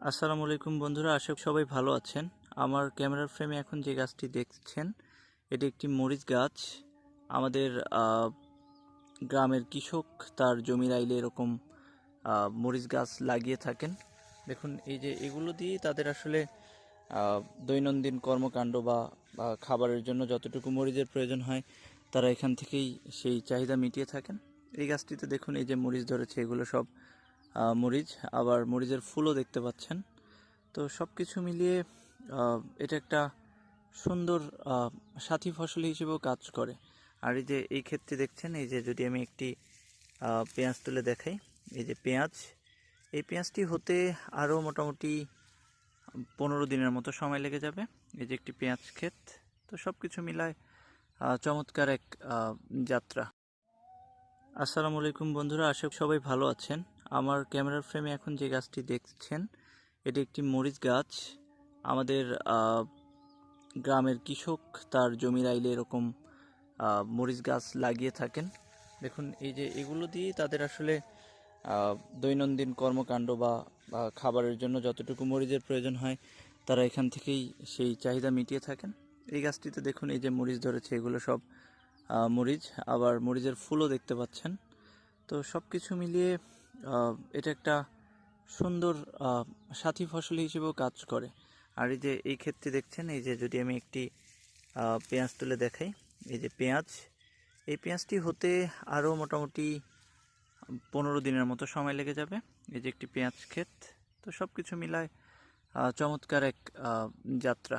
আসসালামু আলাইকুম বন্ধুরা, আশা করি সবাই ভালো আছেন। আমার ক্যামেরার ফ্রেমে এখন যে গাছটি দেখছেন, এটি একটি মরিচ গাছ। আমাদের গ্রামের কৃষক তার জমির আইলে এরকম মরিচ গাছ লাগিয়ে থাকেন। দেখুন, এই যে এগুলো দিয়ে তাদের আসলে দৈনন্দিন কর্মকাণ্ড বা খাবারের জন্য যতটুকু মরিচের প্রয়োজন হয়, তারা এখান থেকেই সেই চাহিদা মিটিয়ে থাকেন। এই গাছটিতে দেখুন, এই যে মরিচ ধরেছে, এগুলো সব মরিচ, আবার মরিচের ফুলও দেখতে পাচ্ছেন। তো সব কিছু মিলিয়ে এটা একটা সুন্দর সাথী ফসল হিসেবেও কাজ করে। আর এই যে এই ক্ষেত্রে দেখছেন, এই যে যদি আমি একটি পেঁয়াজ তুলে দেখাই, এই যে পেঁয়াজ, এই পেঁয়াজটি হতে আরও মোটামুটি 15 দিনের মতো সময় লেগে যাবে। এই যে একটি পেঁয়াজ ক্ষেত। তো সব কিছু মিলায় চমৎকার এক যাত্রা। আসসালামু আলাইকুম বন্ধুরা, আশা করি সবাই ভালো আছেন। আমার ক্যামেরার ফ্রেমে এখন যে গাছটি দেখছেন, এটি একটি মরিচ গাছ। আমাদের গ্রামের কৃষক তার জমির আইলে এরকম মরিচ গাছ লাগিয়ে থাকেন। দেখুন, এই যে এগুলো দিয়েই তাদের আসলে দৈনন্দিন কর্মকাণ্ড বা খাবারের জন্য যতটুকু মরিচের প্রয়োজন হয়, তারা এখান থেকেই সেই চাহিদা মিটিয়ে থাকেন। এই গাছটিতে দেখুন, এই যে মরিচ ধরেছে, এগুলো সব মরিচ, আবার মরিচের ফুলও দেখতে পাচ্ছেন। তো সব কিছু মিলিয়ে এটা একটা সুন্দর সাথী ফসল হিসেবেও কাজ করে। আর এই যে এই ক্ষেত্রে দেখছেন, এই যে যদি আমি একটি পেঁয়াজ তুলে দেখাই, এই যে পেঁয়াজ, এই পেঁয়াজটি হতে আরও মোটামুটি 15 দিনের মতো সময় লেগে যাবে। এই যে একটি পেঁয়াজ ক্ষেত। তো সব কিছু মিলায় চমৎকার এক যাত্রা।